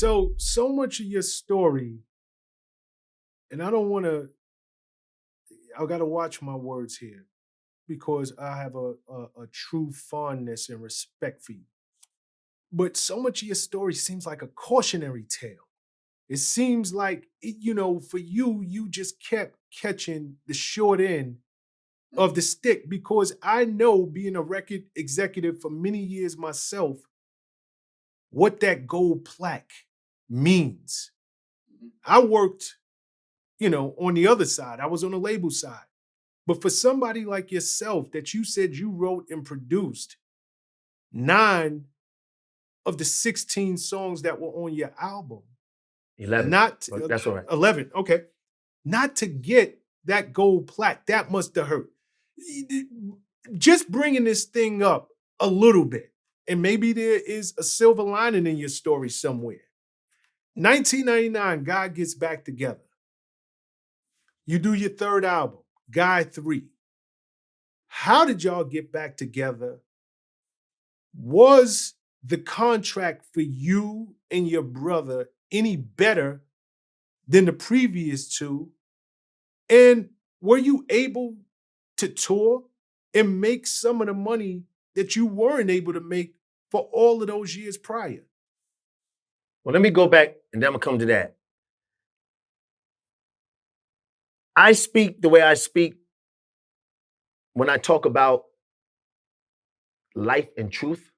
So much of your story, and I don't want to, I got to watch my words here because I have a true fondness and respect for you. But so much of your story seems like a cautionary tale. It seems like, for you, you just kept catching the short end of the stick because I know, being a record executive for many years myself, what that gold plaque means. I worked, on the other side. I was on the label side. But for somebody like yourself that you said you wrote and produced 9 of the 16 songs that were on your album, 11. Not That's all right. 11. Okay. Not to get that gold plaque, that must have hurt. Just bringing this thing up a little bit, and maybe there is a silver lining in your story somewhere. 1999, God gets back together. You do your third album, Guy 3. How did y'all get back together? Was the contract for you and your brother any better than the previous two? And were you able to tour and make some of the money that you weren't able to make for all of those years prior? Well, let me go back and then I'm gonna come to that. I speak the way I speak when I talk about life and truth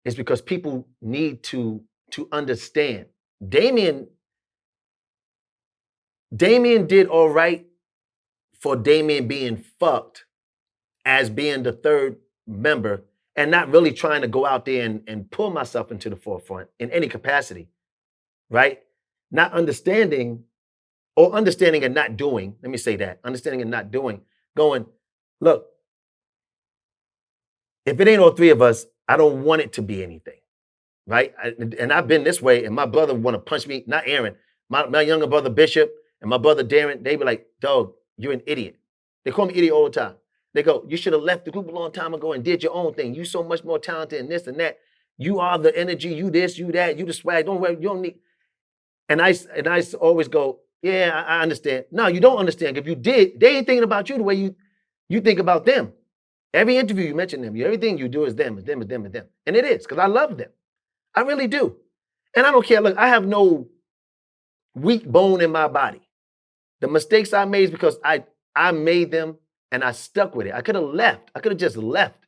is because people need to understand. Damion did all right for Damion being fucked as being the third member and not really trying to go out there and pull myself into the forefront in any capacity, right? Not understanding or understanding and not doing, let me say that, understanding and not doing, going, look, if it ain't all three of us, I don't want it to be anything, right? And I've been this way, and my brother want to punch me, not Aaron, my younger brother Bishop and my brother Darren, they be like, dog, you're an idiot. They call me idiot all the time. They go, you should have left the group a long time ago and did your own thing. You so much more talented and this and that. You are the energy, you this, you that, you the swag, don't worry, you don't need. And I always go, yeah, I understand. No, you don't understand. If you did, they ain't thinking about you the way you think about them. Every interview you mention them. Everything you do is them, is them, is them, is them. And it is, because I love them. I really do. And I don't care. Look, I have no weak bone in my body. The mistakes I made is because I made them and I stuck with it. I could have left. I could have just left.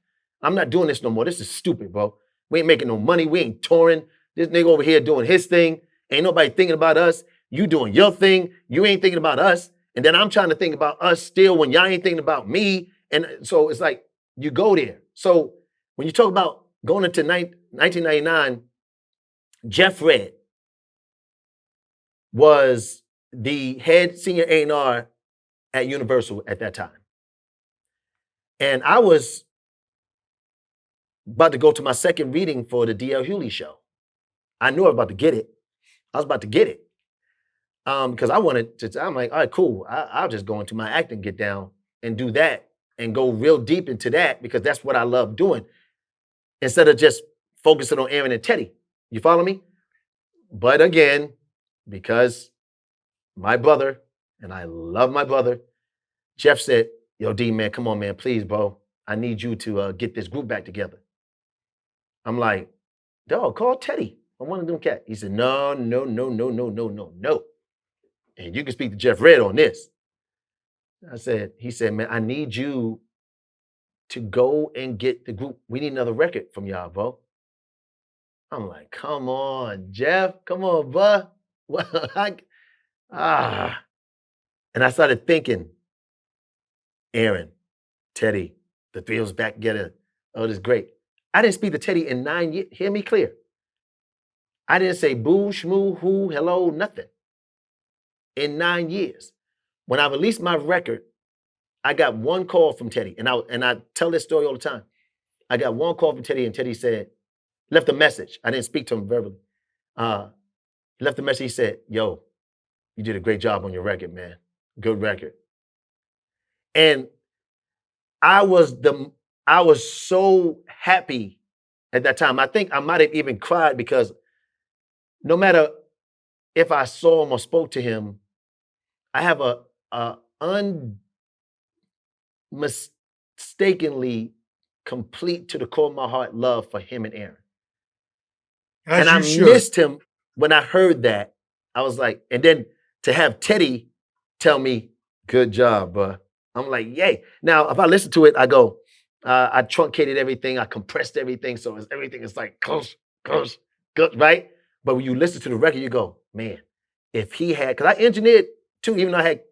I'm not doing this no more. This is stupid, bro. We ain't making no money. We ain't touring. This nigga over here doing his thing. Ain't nobody thinking about us. You doing your thing. You ain't thinking about us. And then I'm trying to think about us still when y'all ain't thinking about me. And so it's like, you go there. So when you talk about going into 1999, Jeff Red was the head senior A&R at Universal at that time. And I was about to go to my second reading for the D.L. Hewley show. I knew I was about to get it. I was about to get it. Because I wanted to, I'm like, all right, cool. I'll just go into my acting, get down and do that and go real deep into that because that's what I love doing instead of just focusing on Aaron and Teddy. You follow me? But again, because my brother, and I love my brother, Jeff said, yo, D, man, come on, man, please, bro. I need you to get this group back together. I'm like, dog, call Teddy. I want to do cat. He said, no. And you can speak to Jeff Red on this. He said, man, I need you to go and get the group. We need another record from y'all, bro. I'm like, come on, Jeff. Come on, bro. And I started thinking, Aaron, Teddy, the three of us back together. Oh, this is great. I didn't speak to Teddy in 9 years. Hear me clear. I didn't say boo, shmoo, who, hello, nothing. In 9 years. When I released my record, I got one call from Teddy. And I tell this story all the time. I got one call from Teddy, and Teddy said, left a message. I didn't speak to him verbally. Left a message. He said, yo, you did a great job on your record, man. Good record. And I was so happy at that time. I think I might have even cried because no matter if I saw him or spoke to him, I have a unmistakably complete to the core of my heart love for him and Aaron. And As I you should. missed him when I heard that. I was like, and then to have Teddy tell me, good job, bro. I'm like, yay. Now, if I listen to it, I go, I truncated everything, I compressed everything, so everything is like close, good, right? But when you listen to the record, you go, man, if he had, because I engineered too, even though I had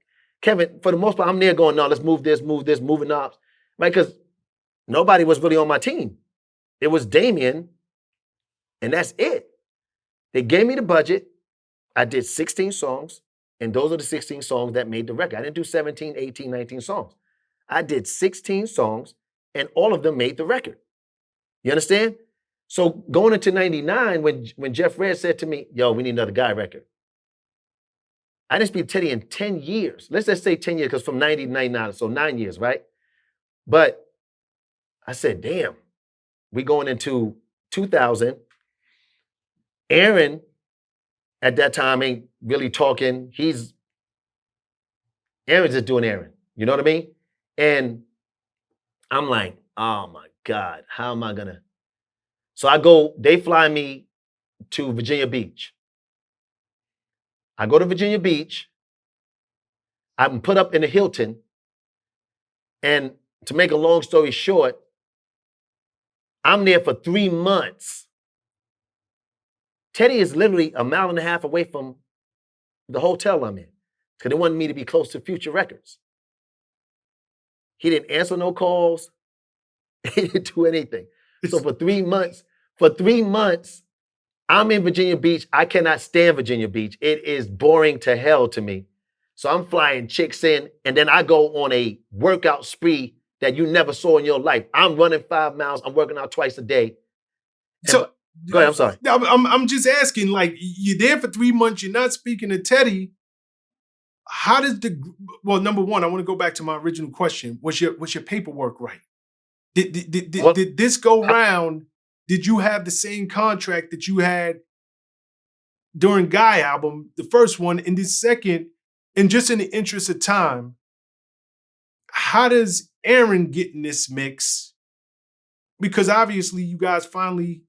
Kevin, for the most part, I'm there going, no, let's move this, moving knobs, right? Because nobody was really on my team. It was Damion, and that's it. They gave me the budget. I did 16 songs, and those are the 16 songs that made the record. I didn't do 17, 18, 19 songs. I did 16 songs, and all of them made the record. You understand? So going into 99, when Jeff Red said to me, yo, we need another Guy record. I didn't speak to Teddy in 10 years. Let's just say 10 years, because from 90 to 99, so 9 years, right? But I said, damn, we going into 2000. Aaron, at that time, ain't really talking. Aaron's just doing Aaron. You know what I mean? And I'm like, oh my God, how am I gonna? So I go, they fly me to Virginia Beach. I go to Virginia Beach. I'm put up in the Hilton. And to make a long story short, I'm there for 3 months. Teddy is literally a mile and a half away from the hotel I'm in, because they wanted me to be close to Future Records. He didn't answer no calls. He didn't do anything. So for 3 months, I'm in Virginia Beach. I cannot stand Virginia Beach. It is boring to hell to me. So I'm flying chicks in, and then I go on a workout spree that you never saw in your life. I'm running 5 miles. I'm working out twice a day. So go ahead. I'm sorry. I'm just asking, like, you're there for 3 months. You're not speaking to Teddy. How does well, number one, I want to go back to my original question. Was your paperwork right? Did this go round? Did you have the same contract that you had during Guy album, the first one, and the second? And just in the interest of time, how does Aaron get in this mix? Because obviously you guys finally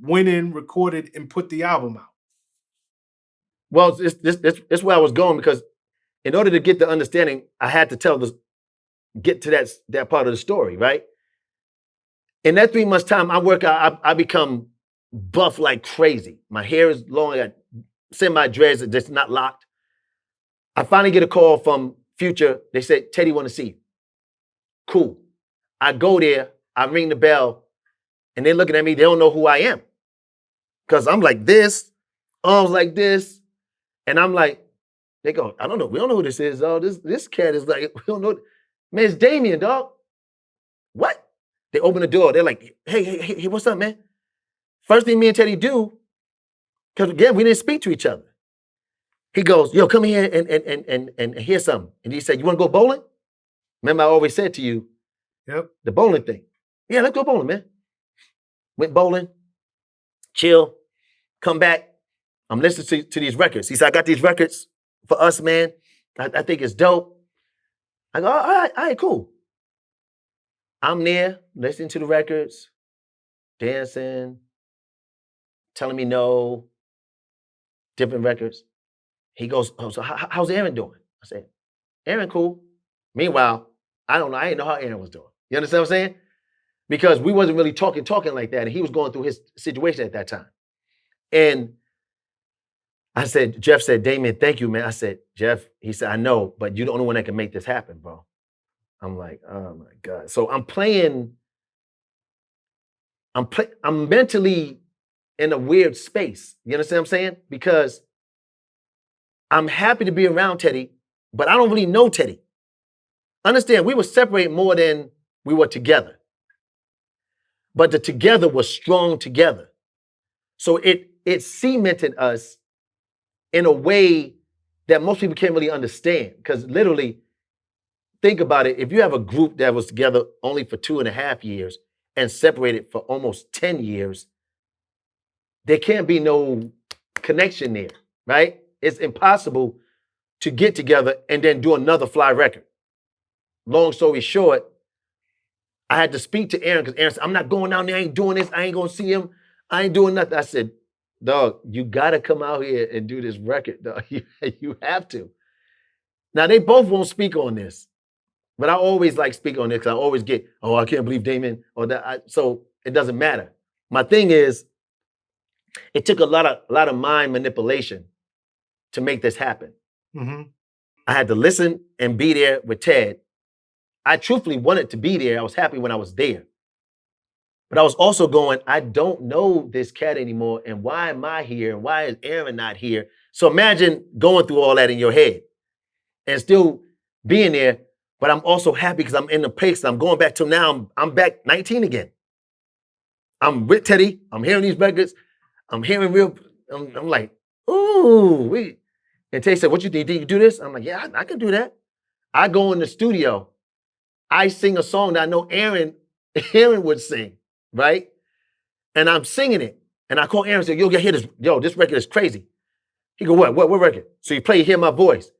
went in, recorded, and put the album out. Well, this where I was going, because in order to get the understanding, I had to get to that part of the story, right? In that 3 months time, I work out, I become buff like crazy. My hair is long, I got semi-dreads that's not locked. I finally get a call from Future. They said, Teddy want to see you. Cool. I go there, I ring the bell, and they're looking at me, they don't know who I am. Because I'm like this, arms like this, and I'm like, they go, I don't know, we don't know who this is, dog. This cat is like, we don't know. Man, it's Damion, dog. What? They open the door, they're like, hey, what's up, man? First thing me and Teddy do, because again, we didn't speak to each other. He goes, yo, come here and hear something. And he said, you want to go bowling? Remember I always said to you, yep, the bowling thing. Yeah, let's go bowling, man. Went bowling, chill, come back. I'm listening to these records. He said, I got these records for us, man. I think it's dope. I go, all right, cool. I'm there, listening to the records, dancing, telling me no, different records. He goes, oh, so how's Aaron doing? I said, Aaron, cool. Meanwhile, I don't know. I didn't know how Aaron was doing. You understand what I'm saying? Because we wasn't really talking like that. And he was going through his situation at that time. And I said, Jeff said, Damion, thank you, man. I said, Jeff, he said, I know, but you're the only one that can make this happen, bro. I'm like, oh my God. So I'm mentally in a weird space. You understand what I'm saying? Because I'm happy to be around Teddy, but I don't really know Teddy. Understand, we were separated more than we were together. But the together was strong together. So it cemented us in a way that most people can't really understand. Because literally, think about it. If you have a group that was together only for 2.5 years and separated for almost 10 years, there can't be no connection there, right? It's impossible to get together and then do another fly record. Long story short, I had to speak to Aaron because Aaron said, I'm not going down there, I ain't doing this, I ain't gonna see him, I ain't doing nothing. I said, dog, you gotta come out here and do this record, dog. You have to. Now, they both won't speak on this, but I always like speak on this because I always get, oh, I can't believe Damion or that. So it doesn't matter. My thing is, it took a lot of mind manipulation to make this happen. Mm-hmm. I had to listen and be there with Ted. I truthfully wanted to be there. I was happy when I was there. But I was also going, I don't know this cat anymore. And why am I here? And why is Aaron not here? So imagine going through all that in your head and still being there. But I'm also happy because I'm in the place. I'm going back to now. I'm back 19 again. I'm with Teddy. I'm hearing these records. I'm hearing real. I'm like, ooh. And Teddy said, what you think? Did you do this? I'm like, yeah, I can do that. I go in the studio. I sing a song that I know Aaron would sing, right? And I'm singing it. And I call Aaron and say, yo, hear this. Yo, this record is crazy. He go, what record? So you hear my voice.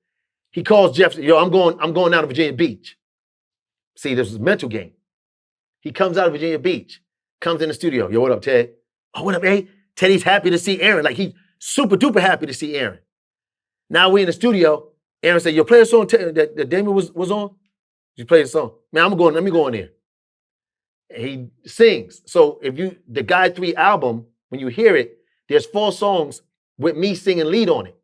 He calls Jeff, yo, I'm going down to Virginia Beach. See, this was a mental game. He comes out of Virginia Beach, comes in the studio. Yo, what up, Ted? Oh, what up, hey? Teddy's happy to see Aaron. Like, he's super duper happy to see Aaron. Now we in the studio. Aaron said, yo, play a song that Damion was on. You play the song. Man, let me go in there. And he sings. So the Guy 3 album, when you hear it, there's 4 songs with me singing lead on it.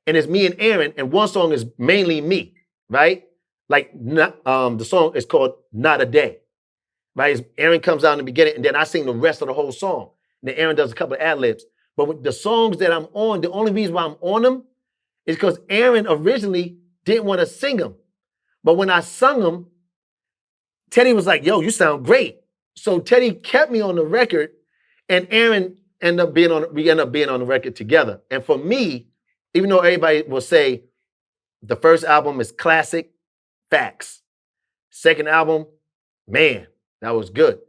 And it's me and Aaron, and one song is mainly me, right? Like, the song is called Not a Day, right? Aaron comes out in the beginning, and then I sing the rest of the whole song. And then Aaron does a couple of ad-libs. But with the songs that I'm on, the only reason why I'm on them is because Aaron originally didn't want to sing them. But when I sung them, Teddy was like, yo, you sound great. So Teddy kept me on the record, and Aaron we ended up being on the record together. And for me, even though everybody will say the first album is classic, facts. Second album, man, that was good.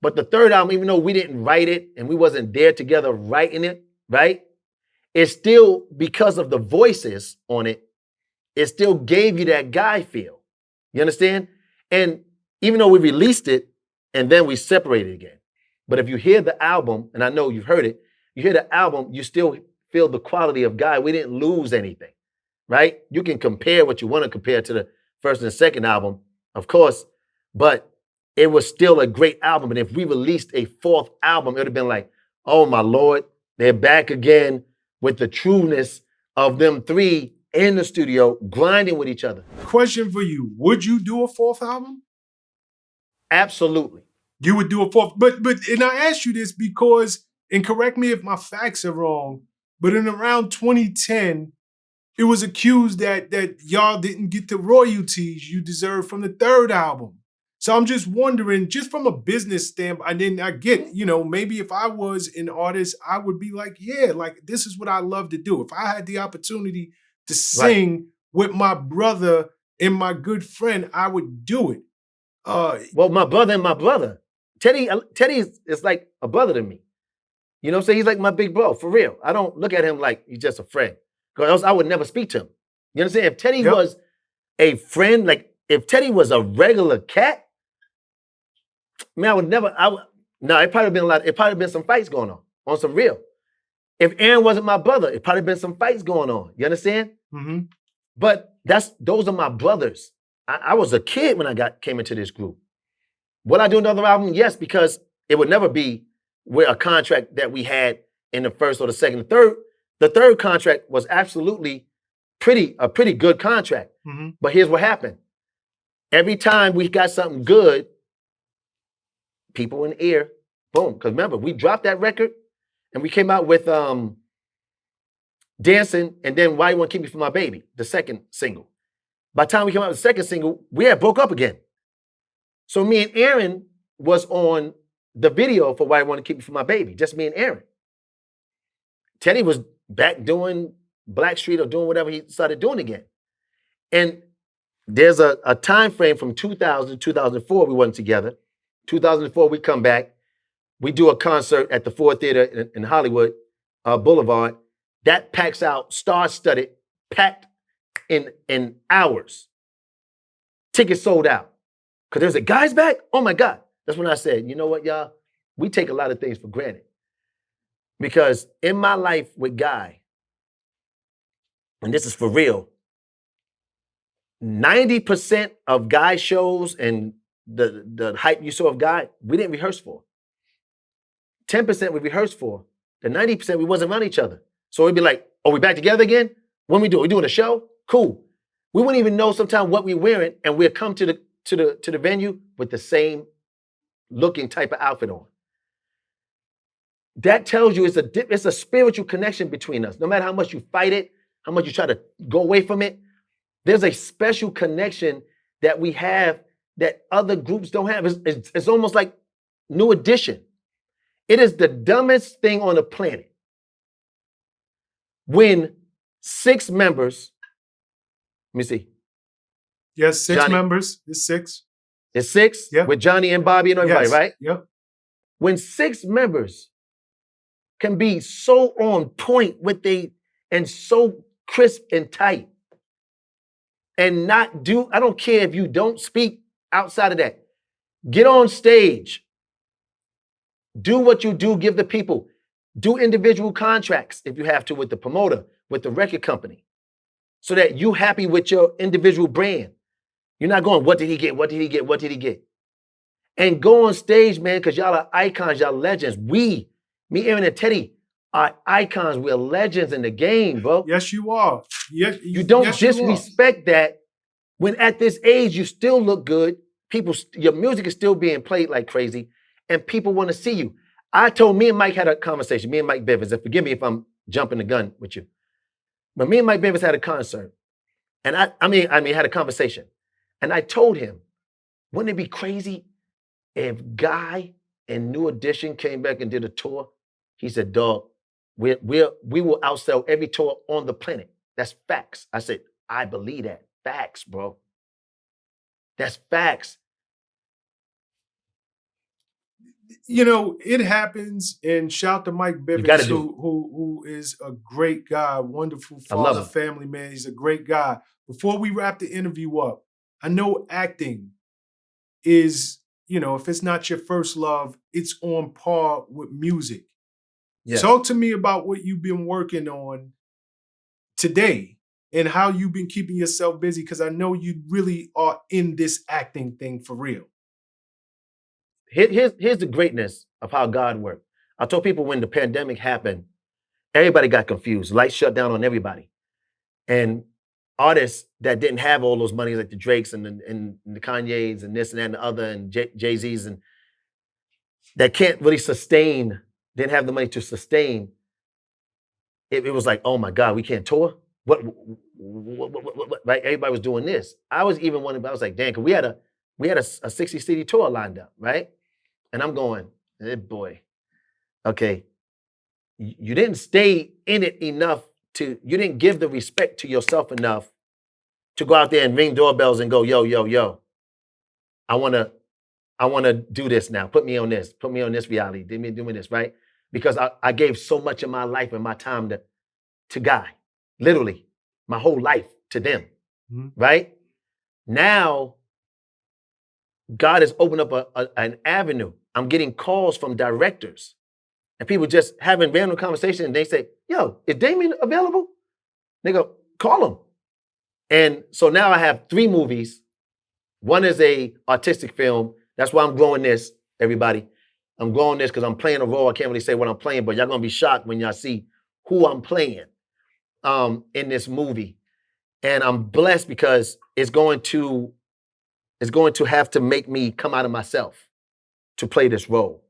But the third album, even though we didn't write it and we wasn't there together writing it, right? It still, because of the voices on it, it still gave you that Guy feel. You understand? And even though we released it and then we separated again. But if you hear the album, and I know you've heard it, you hear the album, you still feel the quality of Guy. We didn't lose anything, right? You can compare what you want to compare to the first and second album, of course, but it was still a great album. And if we released a 4th album, it would have been like, oh my Lord, they're back again with the trueness of them 3 in the studio grinding with each other. Question for you. Would you do a 4th album? Absolutely. You would do a 4th. But and I ask you this because, and correct me if my facts are wrong, but in around 2010, it was accused that y'all didn't get the royalties you deserved from the 3rd album. So I'm just wondering, just from a business standpoint, and I get, maybe if I was an artist, I would be like, yeah, like this is what I love to do. If I had the opportunity to sing with my brother and my good friend, I would do it. Well, my brother. Teddy is like a brother to me. You know what I'm saying? He's like my big bro, for real. I don't look at him like he's just a friend. Because else I would never speak to him. You understand? If Teddy was a friend, like if Teddy was a regular cat, man, it probably been some fights going on some real. If Aaron wasn't my brother, it probably been some fights going on. You understand? Mm-hmm. But those are my brothers. I was a kid when I came into this group. Will I do another album? Yes, because it would never be with a contract that we had in the first or the second. The third contract was absolutely a pretty good contract. Mm-hmm. But here's what happened. Every time we got something good, people in the ear, boom. Because remember, we dropped that record and we came out with Dancing and then Why You Want to Keep Me From My Baby, the second single. By the time we came out with the second single, we had broke up again. So me and Aaron was on the video for Why You Want to Keep Me From My Baby, just me and Aaron. Teddy was back doing Blackstreet or doing whatever he started doing again. And there's a time frame from 2000 to 2004 we wasn't together. 2004 we come back. We do a concert at the Ford Theater in Hollywood Boulevard. that packs out, star-studded, packed in hours. Tickets sold out. Because there's a guy's back? Oh my God. That's when I said, you know what, y'all? We take a lot of things for granted. Because in my life with Guy, and this is for real, 90% of Guy shows and the hype you saw of Guy, we didn't rehearse for. 10% we rehearsed for. The 90% we wasn't around each other. So we'd be like, are we back together again? When we do? We doing a show? Cool. We wouldn't even know sometimes what we're wearing, and we'll come to the venue with the same looking type of outfit on. That tells you it's a spiritual connection between us. No matter how much you fight it, how much you try to go away from it, there's a special connection that we have that other groups don't have. It's almost like New Edition. It is the dumbest thing on the planet when 6 members, let me see. Yes, 6 Johnny, members. It's 6. It's 6 Yep. with Johnny and Bobby and everybody, Yes. right? Yep. When 6 members can be so on point with and so crisp and tight and not do, I don't care if you don't speak outside of that. Get on stage. Do what you do, give the people. Do individual contracts if you have to with the promoter, with the record company, so that you happy with your individual brand. You're not going, what did he get? What did he get? What did he get? And go on stage, man, because y'all are icons, y'all legends. Me, Aaron, and Teddy are icons. We're legends in the game, bro. Yes, you are. Yes, You don't yes, you are. disrespect that when at this age you still look good. Your music is still being played like crazy, and people want to see you. I told me and Mike had a conversation, me and Mike Bivens, and forgive me if I'm jumping the gun with you. But me and Mike Bivens had a concert. And I mean, had a conversation. And I told him, wouldn't it be crazy if Guy and New Edition came back and did a tour? He said, dog, we will outsell every tour on the planet. That's facts. I said, I believe that. Facts, bro. That's facts. You know, it happens, and shout to Mike Bivens, who is a great guy, wonderful father, family man. He's a great guy. Before we wrap the interview up, I know acting is, you know, if it's not your first love, it's on par with music. Yes. Talk to me about what you've been working on today and how you've been keeping yourself busy, because I know you really are in this acting thing for real. Here's the greatness of how God worked. I told people when the pandemic happened, everybody got confused. Lights shut down on everybody. And artists that didn't have all those monies, like the Drakes and the Kanyes and this and that and the other and Jay-Z's, and that can't really sustain, didn't have the money to sustain, it was like, oh my God, we can't tour? What, right? Everybody was doing this. I was even wondering, I was like, damn, because we had a 60 city tour lined up, right? And I'm going, hey boy, okay, you didn't stay in it enough you didn't give the respect to yourself enough to go out there and ring doorbells and go, yo, yo, yo, I wanna do this now. Put me on this reality. Do me this, right? Because I gave so much of my life and my time to Guy, literally my whole life to them, right? Now, God has opened up an avenue. I'm getting calls from directors and people just having random conversations, and they say, yo, is Damion available? They go, call him. And so now I have 3 movies. One is a artistic film. That's why I'm growing this, everybody. I'm growing this because I'm playing a role. I can't really say what I'm playing, but y'all gonna be shocked when y'all see who I'm playing in this movie. And I'm blessed because it's going to have to make me come out of myself to play this role.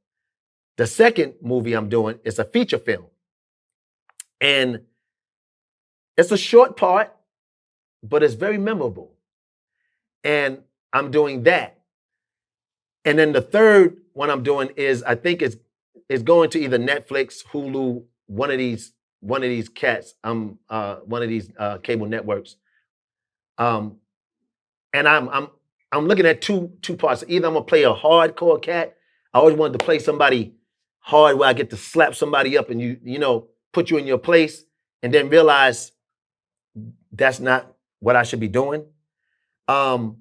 The second movie I'm doing is a feature film. And it's a short part, but it's very memorable. And I'm doing that. And then the third one I'm doing is, I think it's going to either Netflix, Hulu, one of these cats, one of these cable networks. And I'm looking at two parts. Either I'm gonna play a hardcore cat. I always wanted to play somebody hard where I get to slap somebody up and you know, put you in your place. and then realize that's not what I should be doing. Or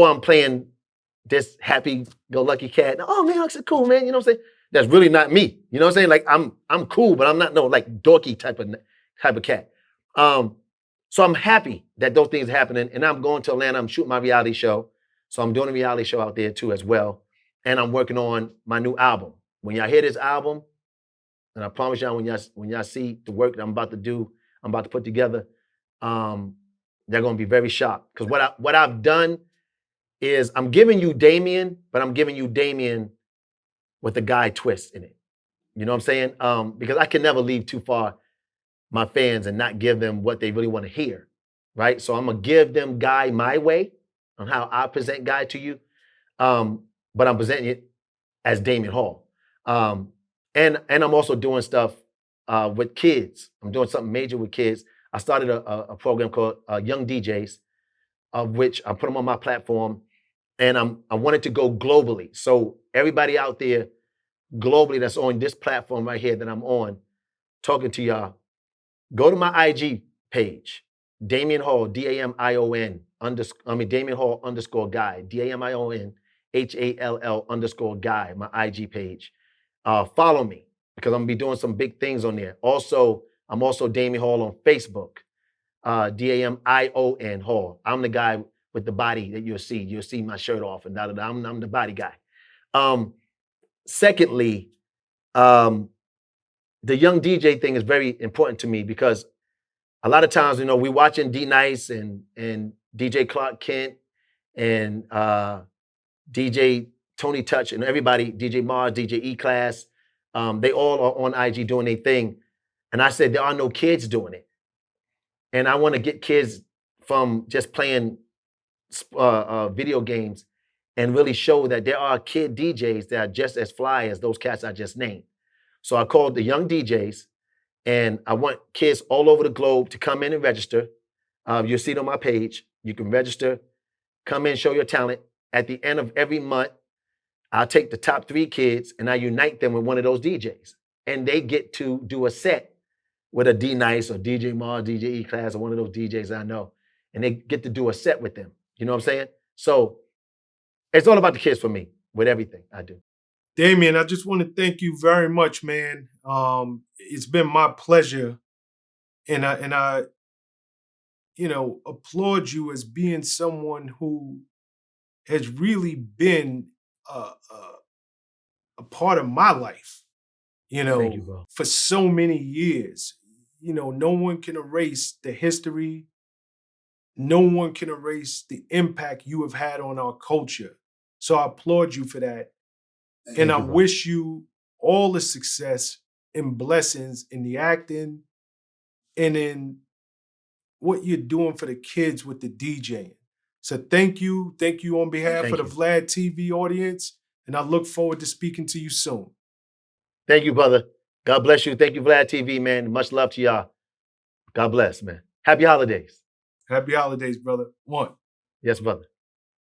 I'm playing this happy-go-lucky cat. Oh man, that's cool, man. You know what I'm saying? That's really not me. You know what I'm saying? Like I'm cool, but I'm not no like dorky type of cat. So I'm happy that those things are happening, and I'm going to Atlanta. I'm shooting my reality show, so I'm doing a reality show out there too as well, and I'm working on my new album. When y'all hear this album, and I promise y'all, when y'all see the work that I'm about to do, I'm about to put together, they're gonna be very shocked. Because what I've done is I'm giving you Damion, but I'm giving you Damion with a guy twist in it. You know what I'm saying? Because I can never leave too far my fans and not give them what they really want to hear, right? So I'm gonna give them Guy my way on how I present Guy to you, but I'm presenting it as Damion Hall, and I'm also doing stuff with kids. I'm doing something major with kids. I started a program called Young DJs, of which I put them on my platform, and I wanted to go globally. So everybody out there globally that's on this platform right here that I'm on, talking to y'all, go to my IG page, Damion Hall, Damion Damion Hall _guy, DAMION _Hall my IG page. Follow me because I'm gonna be doing some big things on there. Also, I'm also Damion Hall on Facebook, DAMION Hall. I'm the guy with the body that you'll see. You'll see my shirt off and da. I'm the body guy. Secondly, the young DJ thing is very important to me because a lot of times, you know, we watching D Nice and DJ Clark Kent and DJ Tony Touch and everybody, DJ Mars, DJ E-Class, they all are on IG doing their thing. And I said, there are no kids doing it. And I want to get kids from just playing video games and really show that there are kid DJs that are just as fly as those cats I just named. So I called the young DJs, and I want kids all over the globe to come in and register. You'll see it on my page. You can register, come in, show your talent. At the end of every month, I'll take the top 3 kids and I unite them with one of those DJs. And they get to do a set with a D Nice or DJ Mars, DJ E-Class, or one of those DJs I know. And they get to do a set with them. You know what I'm saying? So it's all about the kids for me with everything I do. Damion, I just want to thank you very much, man. It's been my pleasure, and I, applaud you as being someone who has really been a part of my life. Thank you, bro. For so many years. No one can erase the history. No one can erase the impact you have had on our culture. So I applaud you for that. And I wish you all the success and blessings in the acting and in what you're doing for the kids with the DJing. So thank you. Thank you on behalf of the Vlad TV audience. And I look forward to speaking to you soon. Thank you, brother. God bless you. Thank you, Vlad TV, man. Much love to y'all. God bless, man. Happy holidays. Happy holidays, brother. One. Yes, brother.